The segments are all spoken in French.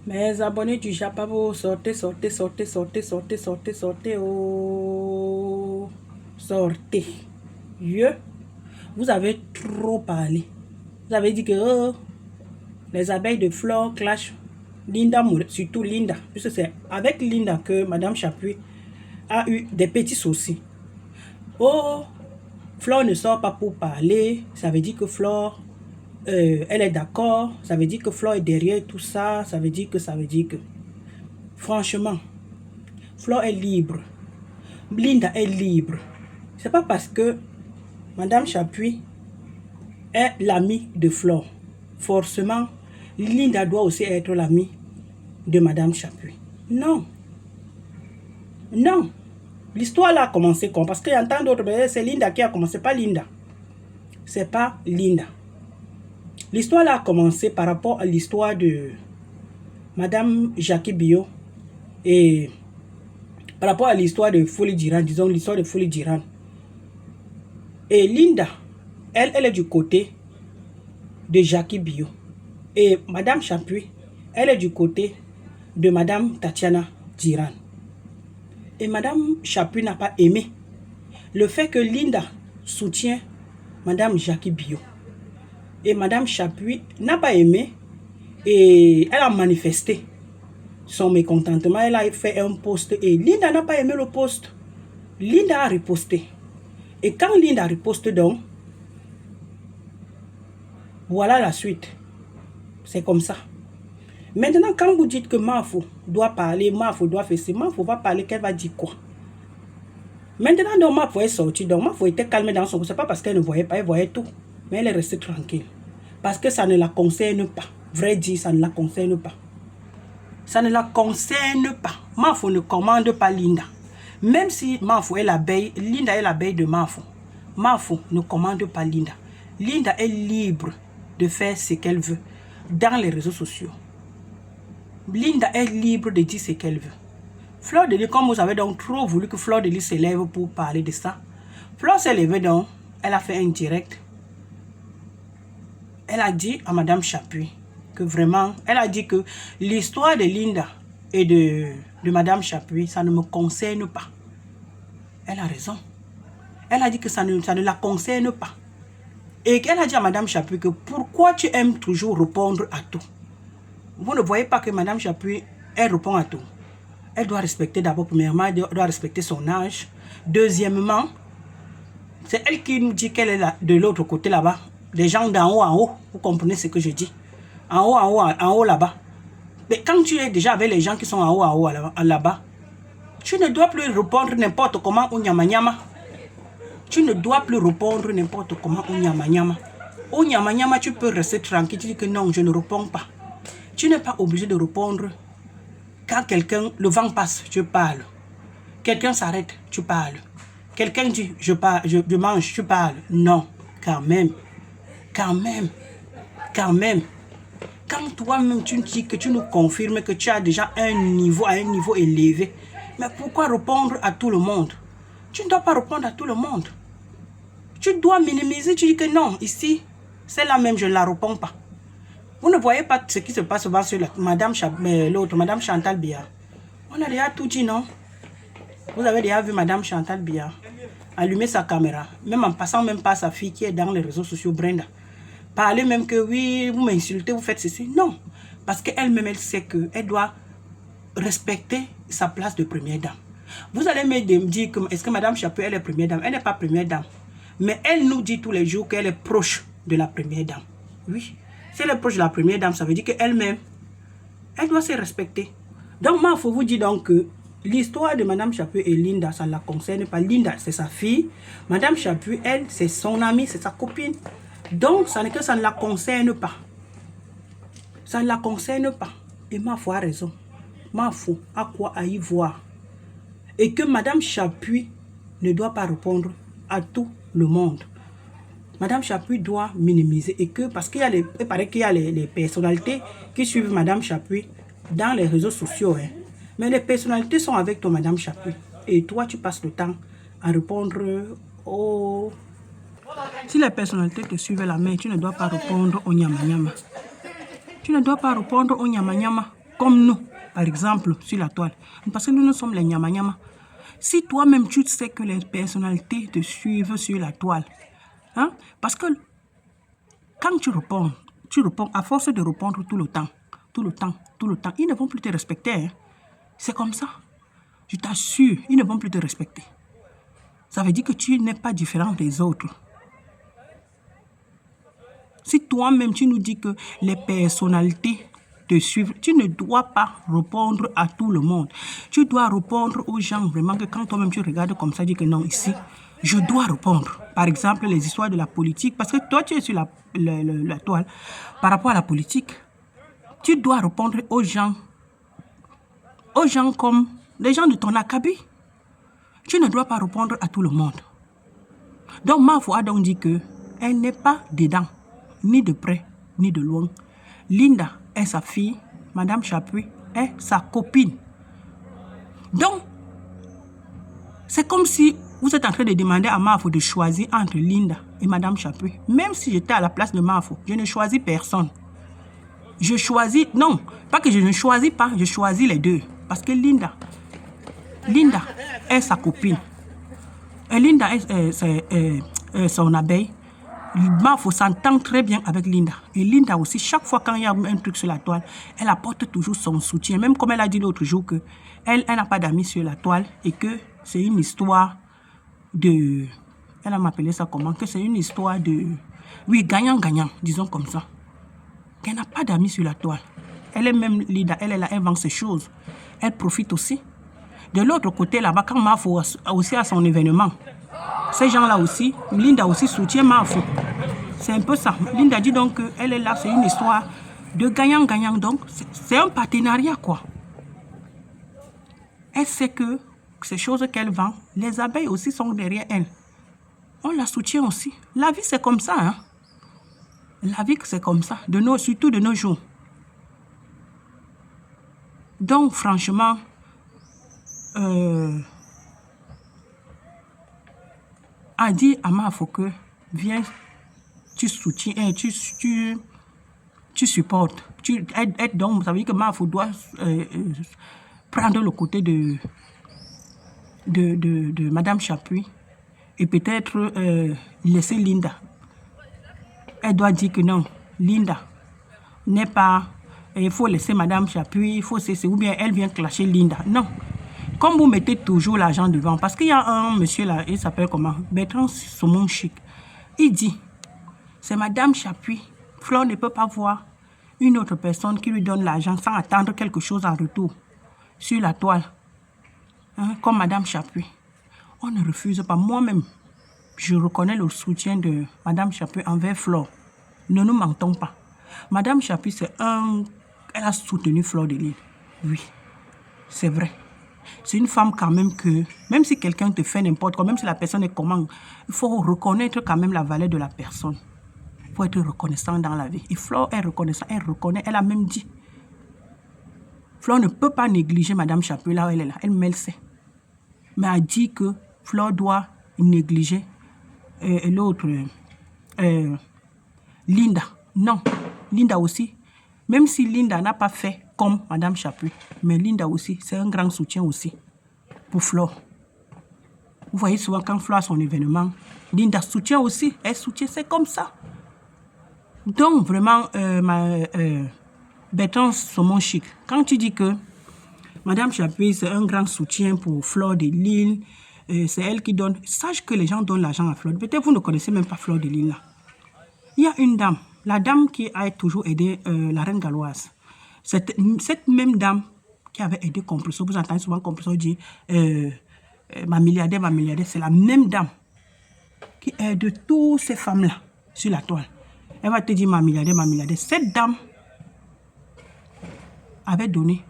Mes abonnés du Japabo, sortez, sortez, sortez, sortez, sortez, sortez, sortez, oh, sortez. Vous avez trop parlé. Vous avez dit que oh, les abeilles de flore clashent. Linda, surtout Linda, puisque c'est avec Linda que Madame Chapuis a eu des petits soucis. Oh, Flore ne sort pas pour parler, ça veut dire que Flore, elle est d'accord, ça veut dire que Flore est derrière tout ça, ça veut dire que. Franchement, Flore est libre. Linda est libre. C'est pas parce que Madame Chapuis est l'amie de Flore. Forcément, Linda doit aussi être l'amie de Madame Chapuis. Non. Non. L'histoire là a commencé comme parce qu'il y a tant d'autres, c'est Linda qui a commencé, pas Linda. C'est pas Linda. L'histoire là a commencé par rapport à l'histoire de Madame Jackie Bio et par rapport à l'histoire de Folie Diran, disons l'histoire de Folie Diran. Et Linda, elle est du côté de Jackie Bio. Et Madame Chapuis, elle est du côté de Madame Tatiana Diran. Et Madame Chapuis n'a pas aimé le fait que Linda soutient Madame Jackie Bio. Et Madame Chapuis n'a pas aimé et elle a manifesté son mécontentement. Elle a fait un post et Linda n'a pas aimé le post. Linda a riposté. Et quand Linda riposte donc, voilà la suite. C'est comme ça. Maintenant, quand vous dites que Mafo doit parler, Mafo doit faire ça, Mafo va parler, qu'elle va dire quoi? Maintenant, donc Mafo est sortie. Donc Mafo était calmée dans son... C'est pas parce qu'elle ne voyait pas, elle voyait tout. Mais elle est restée tranquille. Parce que ça ne la concerne pas. Vrai dit, ça ne la concerne pas. Ça ne la concerne pas. Mafo ne commande pas Linda. Même si Mafo est l'abeille, Linda est l'abeille de Mafo. Mafo ne commande pas Linda. Linda est libre de faire ce qu'elle veut dans les réseaux sociaux. Linda est libre de dire ce qu'elle veut. Fleur de Lis, comme vous avez donc trop voulu que Fleur de Lis se lève pour parler de ça, Fleur s'est levée donc, elle a fait un direct. Elle a dit à Madame Chapuis que vraiment, elle a dit que l'histoire de Linda et de Madame Chapuis, ça ne me concerne pas. Elle a raison. Elle a dit que ça ne la concerne pas. Et qu'elle a dit à Madame Chapuis que pourquoi tu aimes toujours répondre à tout. Vous ne voyez pas que Madame Chapuis, elle répond à tout. Elle doit respecter d'abord, premièrement, elle doit respecter son âge. Deuxièmement, c'est elle qui nous dit qu'elle est là, de l'autre côté là-bas. Les gens d'en haut en haut, vous comprenez ce que je dis. En haut là-bas. Mais quand tu es déjà avec les gens qui sont en haut là-bas, tu ne dois plus répondre n'importe comment au nyama-nyama. Tu ne dois plus répondre n'importe comment au nyama-nyama. Au nyama-nyama, tu peux rester tranquille, tu dis que non, je ne réponds pas. Tu n'es pas obligé de répondre. Quand quelqu'un, le vent passe, tu parles. Quelqu'un s'arrête, tu parles. Quelqu'un dit, je mange, tu parles. Non, quand même. Quand même. Quand même. Quand toi-même, tu dis que tu nous confirmes que tu as déjà un niveau élevé, mais pourquoi répondre à tout le monde? Tu ne dois pas répondre à tout le monde. Tu dois minimiser, tu dis que non, ici, c'est la même, je ne la réponds pas. Vous ne voyez pas ce qui se passe souvent sur Madame Chantal Biya. On a déjà tout dit, non? Vous avez déjà vu Madame Chantal Biya allumer sa caméra, même en passant même par sa fille qui est dans les réseaux sociaux, Brenda. Parler même que oui, vous m'insultez, vous faites ceci. Non, parce qu'elle-même, elle sait qu'elle doit respecter sa place de première dame. Vous allez me dire que est-ce que Madame Chapuis, elle est première dame? Elle n'est pas première dame. Mais elle nous dit tous les jours qu'elle est proche de la première dame. Oui. Si elle est proche de la première dame, ça veut dire qu'elle-même, elle doit se respecter. Donc, moi, il faut vous dire donc que l'histoire de Madame Chapuis et Linda, ça ne la concerne pas. Linda, c'est sa fille. Madame Chapuis, elle, c'est son amie, c'est sa copine. Donc, ça n'est que ça ne la concerne pas. Ça ne la concerne pas. Et ma foi a raison. Ma foi a quoi à y voir. Et que Madame Chapuis ne doit pas répondre à tout le monde. Madame Chapuis doit minimiser et que parce qu'il y a il paraît qu'il y a les personnalités qui suivent Madame Chapuis dans les réseaux sociaux. Hein. Mais les personnalités sont avec toi, Madame Chapuis. Et toi, tu passes le temps à répondre aux... Si les personnalités te suivent la main, tu ne dois pas répondre au nyama-nyama. Tu ne dois pas répondre au nyama-nyama. comme nous, par exemple, sur la toile. Parce que nous sommes les nyama-nyama. Si toi-même, tu sais que les personnalités te suivent sur la toile, hein, parce que quand tu réponds à force de répondre tout le temps, ils ne vont plus te respecter. Hein. C'est comme ça. Je t'assure, ils ne vont plus te respecter. Ça veut dire que tu n'es pas différent des autres. Si toi-même, tu nous dis que les personnalités te suivent, tu ne dois pas répondre à tout le monde. Tu dois répondre aux gens vraiment que quand toi-même tu regardes comme ça, tu dis que non, ici, je dois répondre. Par exemple, les histoires de la politique, parce que toi, tu es sur la toile. Par rapport à la politique, tu dois répondre aux gens comme les gens de ton acabit. Tu ne dois pas répondre à tout le monde. Donc, Mafo a donc dit qu'elle n'est pas dedans, ni de près, ni de loin. Linda est sa fille, Madame Chapuis est sa copine. Donc, c'est comme si vous êtes en train de demander à Mafo de choisir entre Linda et Madame Chapuis. Même si j'étais à la place de Mafo, je ne choisis personne. Je choisis, non, pas que je ne choisis pas, je choisis les deux. Parce que Linda est sa copine. Et Linda est son abeille. Mafo s'entend très bien avec Linda. Et Linda aussi, chaque fois quand il y a un truc sur la toile, elle apporte toujours son soutien. Même comme elle a dit l'autre jour qu'elle n'a pas d'amis sur la toile et que c'est une histoire de... Elle a m'appelé ça comment? Que c'est une histoire de... Oui, gagnant-gagnant, disons comme ça. Qu'elle n'a pas d'amis sur la toile. Elle est même Linda, elle est là, elle vend ses choses. Elle profite aussi. De l'autre côté, là-bas, quand Mafo aussi a son événement, ces gens-là aussi, Linda aussi soutient Mafo. C'est un peu ça. Linda dit donc qu'elle est là, c'est une histoire de gagnant-gagnant. Donc, c'est un partenariat, quoi. Elle sait que ces choses qu'elle vend, les abeilles aussi sont derrière elle. On la soutient aussi. La vie, c'est comme ça, hein. La vie, c'est comme ça, surtout de nos jours. Donc, franchement, a dit à Mafo que viens, tu soutiens, tu supportes, tu aides donc, ça veut dire que Mafo doit prendre le côté de Madame Chapuis et peut-être laisser Linda. Elle doit dire que non, Linda n'est pas... Il faut laisser Madame Chapuis, il faut cesser, ou bien elle vient clasher Linda. Non. Comme vous mettez toujours l'argent devant, parce qu'il y a un monsieur là, il s'appelle comment? Bertrand Somon Chic. Il dit, c'est Madame Chapuis. Flore ne peut pas voir une autre personne qui lui donne l'argent sans attendre quelque chose en retour sur la toile. Hein, comme Madame Chapuis. On ne refuse pas. Moi-même, je reconnais le soutien de Madame Chapuis envers Flore. Ne nous mentons pas. Madame Chapuis, elle a soutenu Flore de Lille. Oui, c'est vrai. C'est une femme quand même que, même si quelqu'un te fait n'importe quoi, même si la personne est comment, il faut reconnaître quand même la valeur de la personne. Il faut être reconnaissant dans la vie. Et Flore est reconnaissante, elle reconnaît, elle a même dit. Flore ne peut pas négliger Madame Chapuis là où elle est là, elle sait. Mais elle dit que Flore doit négliger l'autre, Linda. Non, Linda aussi. Même si Linda n'a pas fait comme Madame Chapuis, mais Linda aussi, c'est un grand soutien aussi pour Flore. Vous voyez souvent quand Flore a son événement, Linda soutient aussi, elle soutient, c'est comme ça. Donc vraiment, Bertrand Somon Chic, quand tu dis que Madame Chapuis, c'est un grand soutien pour Flore de Lille, c'est elle qui donne, sache que les gens donnent l'argent à Flore. Peut-être vous ne connaissez même pas Flore de Lille là. Il y a une dame, la dame qui a toujours aidé la reine galloise. Cette même dame qui avait aidé Compresso, vous entendez souvent Compresso dire ma milliardaire, c'est la même dame qui aide toutes ces femmes-là sur la toile. Elle va te dire ma milliardaire. Cette dame avait donné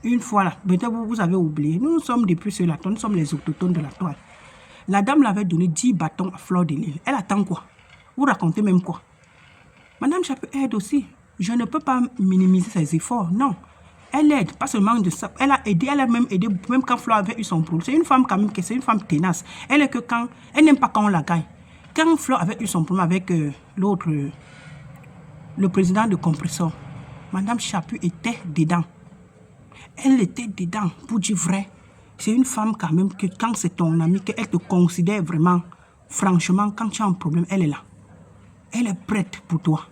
une fois là, peut-être vous avez oublié, nous sommes depuis sur la toile, nous sommes les autochtones de la toile. La dame l'avait donné 10 bâtons à Flore de Lille. Elle attend quoi? Vous racontez même quoi? Madame Chapuis aide aussi. Je ne peux pas minimiser ses efforts, non. Elle aide, pas seulement de ça. Elle a aidé, elle a même aidé, même quand Flore avait eu son problème. C'est une femme quand même, c'est une femme tenace. Elle est que quand, elle n'aime pas quand on la gagne. Quand Flore avait eu son problème avec l'autre, le président de Compresso, Madame Chapuis était dedans. Elle était dedans, pour dire vrai. C'est une femme quand même que quand c'est ton amie, qu'elle te considère vraiment, franchement, quand tu as un problème, elle est là. Elle est prête pour toi.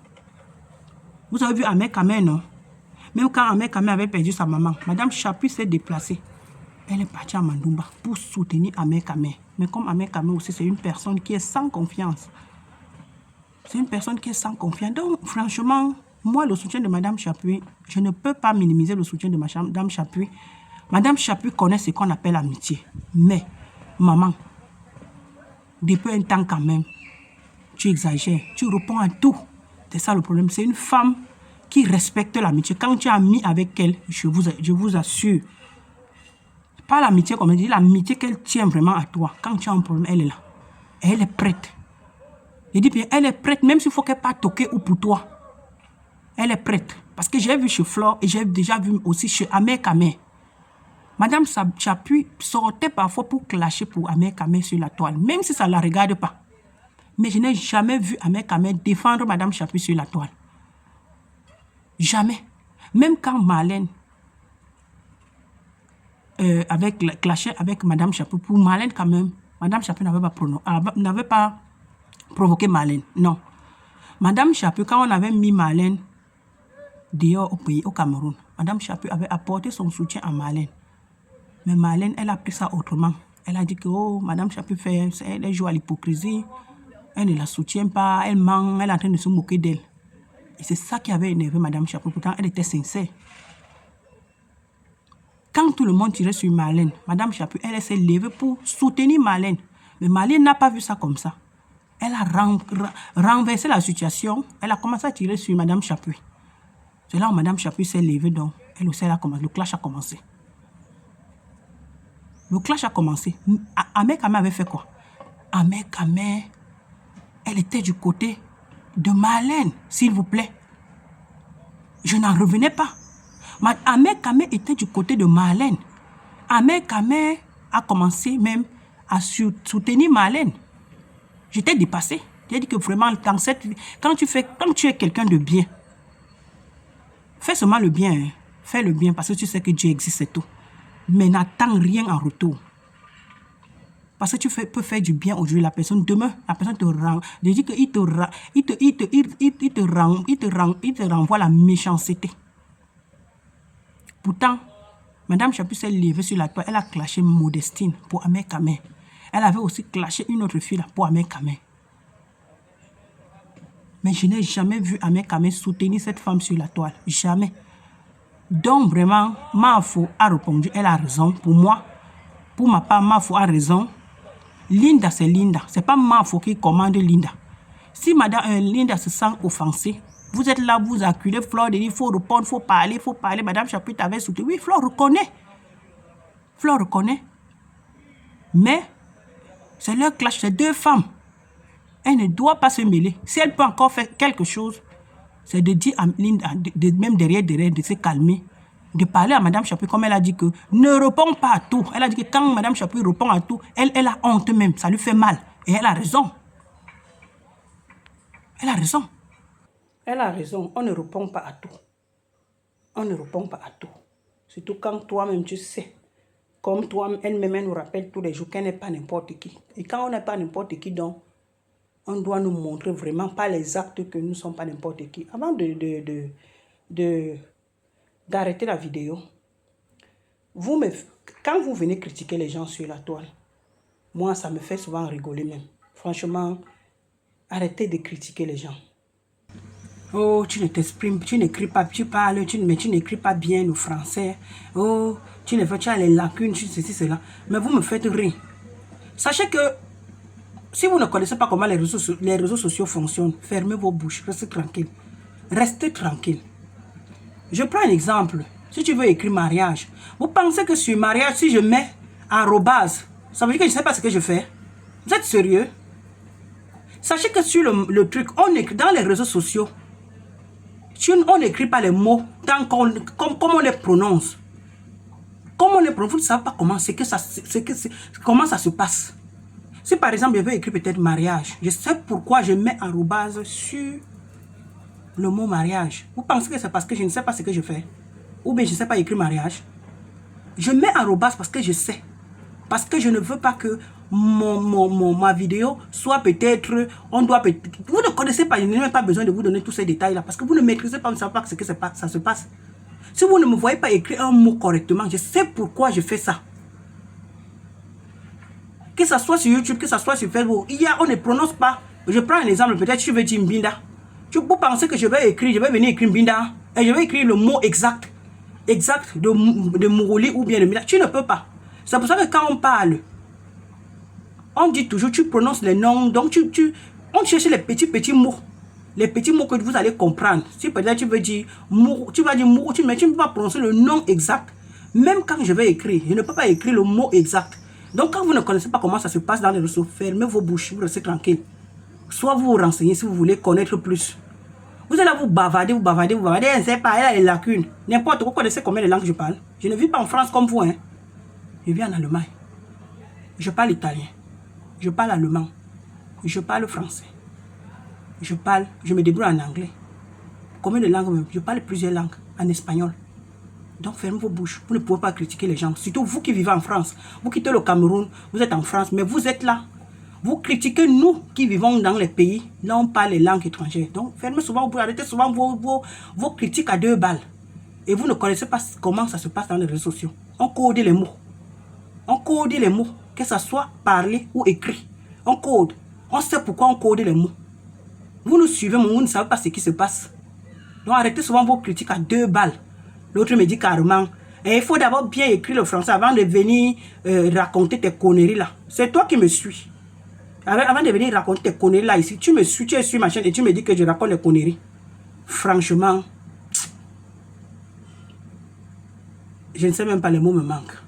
Vous avez vu Ahmed Kamé, non? Même quand Ahmed Kamé avait perdu sa maman, Madame Chapuis s'est déplacée. Elle est partie à Mandoumba pour soutenir Ahmed Kamé. Mais comme Ahmed Kamé aussi, c'est une personne qui est sans confiance. C'est une personne qui est sans confiance. Donc, franchement, moi, le soutien de Madame Chapuis, je ne peux pas minimiser le soutien de Madame Chapuis. Madame Chapuis connaît ce qu'on appelle l'amitié. Mais, maman, depuis un temps quand même, tu exagères, tu réponds à tout. C'est ça le problème. C'est une femme qui respecte l'amitié. Quand tu es ami avec elle, je vous assure, pas l'amitié comme elle dit, l'amitié qu'elle tient vraiment à toi. Quand tu as un problème, elle est là. Et elle est prête. Je dis bien, elle est prête, même s'il faut qu'elle pas toquer ou pour toi. Elle est prête. Parce que j'ai vu chez Flore et j'ai déjà vu aussi chez Ahmed Kamé. Madame Chapuis sortait parfois pour clasher pour Ahmed Kamé sur la toile, même si ça ne la regarde pas. Mais je n'ai jamais vu Ahmed Kamé défendre Madame Chapuis sur la toile. Jamais. Même quand Marlène clashait avec Madame Chapuis, pour Marlène quand même, Madame Chapuis n'avait pas provoqué Marlène. Non. Madame Chapuis, quand on avait mis Marlène dehors au pays, au Cameroun, Madame Chapuis avait apporté son soutien à Marlène. Mais Marlène, elle a pris ça autrement. Elle a dit que, oh, Madame Chapuis elle joue à l'hypocrisie, elle ne la soutient pas, elle ment, elle est en train de se moquer d'elle. Et c'est ça qui avait énervé Madame Chapuis. Pourtant, elle était sincère. Quand tout le monde tirait sur Marlène, Madame Chapuis, elle s'est levée pour soutenir Marlène. Mais Marlène n'a pas vu ça comme ça. Elle a renversé la situation. Elle a commencé à tirer sur Madame Chapuis. C'est là où Madame Chapuis s'est levée, donc elle aussi, le clash a commencé. Le clash a commencé. Ahmed Kamé avait fait quoi? Ahmed Kamé, elle était du côté de Marlène, s'il vous plaît. Je n'en revenais pas. Ahmed Kamé était du côté de Marlène. Ahmed Kamé a commencé même à soutenir Marlène. J'étais dépassée. J'ai dit que vraiment, dans cette vie, quand tu es quelqu'un de bien, fais seulement le bien. Hein. Fais le bien parce que tu sais que Dieu existe, c'est tout. Mais n'attends rien en retour. Parce que tu peux faire du bien aujourd'hui, la personne, demain, la personne te rend. Je dis qu'il te renvoie la méchanceté. Pourtant, Madame Chapuis s'est levée sur la toile, elle a clashé Modestine pour Ahmed Kamé. Elle avait aussi clashé une autre fille là pour Ahmed Kamé. Mais je n'ai jamais vu Ahmed Kamé soutenir cette femme sur la toile. Jamais. Donc vraiment, Mafo a répondu, elle a raison. Pour moi, pour ma part, Mafo a raison. Linda, c'est Linda. Ce n'est pas Mafo qui commande Linda. Si Madame Linda se sent offensée, vous êtes là, vous acculez Flore, il faut répondre, il faut parler. Madame Chapuis t'avait soutenu. Oui, Flore reconnaît. Flore reconnaît. Mais, c'est leur clash, c'est deux femmes. Elle ne doit pas se mêler. Si elle peut encore faire quelque chose, c'est de dire à Linda, même derrière, de se calmer, de parler à Madame Chapuis, comme elle a dit que ne répond pas à tout. Elle a dit que quand Madame Chapuis répond à tout, elle a honte même, ça lui fait mal. Et elle a raison. Elle a raison. Elle a raison, on ne répond pas à tout. On ne répond pas à tout. Surtout quand toi-même tu sais. Comme toi, elle-même, elle nous rappelle tous les jours qu'elle n'est pas n'importe qui. Et quand on n'est pas n'importe qui, donc, on doit nous montrer vraiment par les actes que nous ne sommes pas n'importe qui. Avant d'arrêter la vidéo, quand vous venez critiquer les gens sur la toile, moi, ça me fait souvent rigoler même. Franchement, arrêtez de critiquer les gens. Oh, tu ne t'exprimes, tu n'écris pas, tu parles, mais tu n'écris pas bien le français. Oh, tu as les lacunes, ceci, cela. Mais vous me faites rire. Sachez que si vous ne connaissez pas comment les réseaux sociaux fonctionnent, fermez vos bouches, restez tranquille. Restez tranquille. Je prends un exemple. Si tu veux écrire mariage, vous pensez que sur mariage, si je mets arrobase, ça veut dire que je ne sais pas ce que je fais? Vous êtes sérieux? Sachez que sur le truc, on écrit dans les réseaux sociaux, on n'écrit pas les mots comme on les prononce. Comme on les prononce, vous ne savez pas comment ça se passe. Si par exemple, je veux écrire peut-être mariage, je sais pourquoi je mets arrobase sur le mot mariage. Vous pensez que c'est parce que je ne sais pas ce que je fais? Ou bien je ne sais pas écrire mariage? Je mets arrobas parce que je sais. Parce que je ne veux pas que ma vidéo soit peut-être... On doit peut vous ne connaissez pas, je n'ai même pas besoin de vous donner tous ces détails-là. Parce que vous ne maîtrisez pas, vous ne savez pas ce que ça se passe. Si vous ne me voyez pas écrire un mot correctement, je sais pourquoi je fais ça. Que ça soit sur YouTube, que ça soit sur Facebook, on ne prononce pas. Je prends un exemple, peut-être tu veux dire Mbinda. Vous pensez que je vais venir écrire Mbinda et je vais écrire le mot exact de Mourouli ou bien de Mbinda. Tu ne peux pas. C'est pour ça que quand on parle, on dit toujours, tu prononces les noms, donc on cherche les petits mots. Les petits mots que vous allez comprendre. Si peut-être tu veux dire Mourou, tu vas dire Mourou, mais tu ne peux pas prononcer le nom exact. Même quand je vais écrire, je ne peux pas écrire le mot exact. Donc quand vous ne connaissez pas comment ça se passe dans les réseaux, fermez vos bouches, vous restez tranquille. Soit vous vous renseignez si vous voulez connaître plus. Vous allez vous bavarder, elle ne sait pas, elle a les lacunes. N'importe quoi, vous connaissez combien de langues je parle? Je ne vis pas en France comme vous, hein. Je vis en Allemagne. Je parle italien. Je parle allemand. Je parle français. Je me débrouille en anglais. Combien de langues? Je parle plusieurs langues. En espagnol. Donc fermez vos bouches. Vous ne pouvez pas critiquer les gens. Surtout vous qui vivez en France. Vous quittez le Cameroun. Vous êtes en France. Mais vous êtes là. Vous critiquez nous qui vivons dans les pays. Là on parle les langues étrangères. Donc fermez souvent. Vous arrêtez souvent vos critiques à 2 balles. Et vous ne connaissez pas comment ça se passe dans les réseaux sociaux. On code les mots. On code les mots. Que ça soit parlé ou écrit. On code. On sait pourquoi on code les mots. Vous nous suivez, mais vous ne savez pas ce qui se passe. Donc arrêtez souvent vos critiques à 2 balles. L'autre me dit carrément, et il faut d'abord bien écrire le français avant de venir raconter tes conneries là. C'est toi qui me suis. Avant de venir raconter tes conneries là ici, tu me suis, tu es sur ma chaîne et tu me dis que je raconte les conneries. Franchement, je ne sais même pas, les mots me manquent.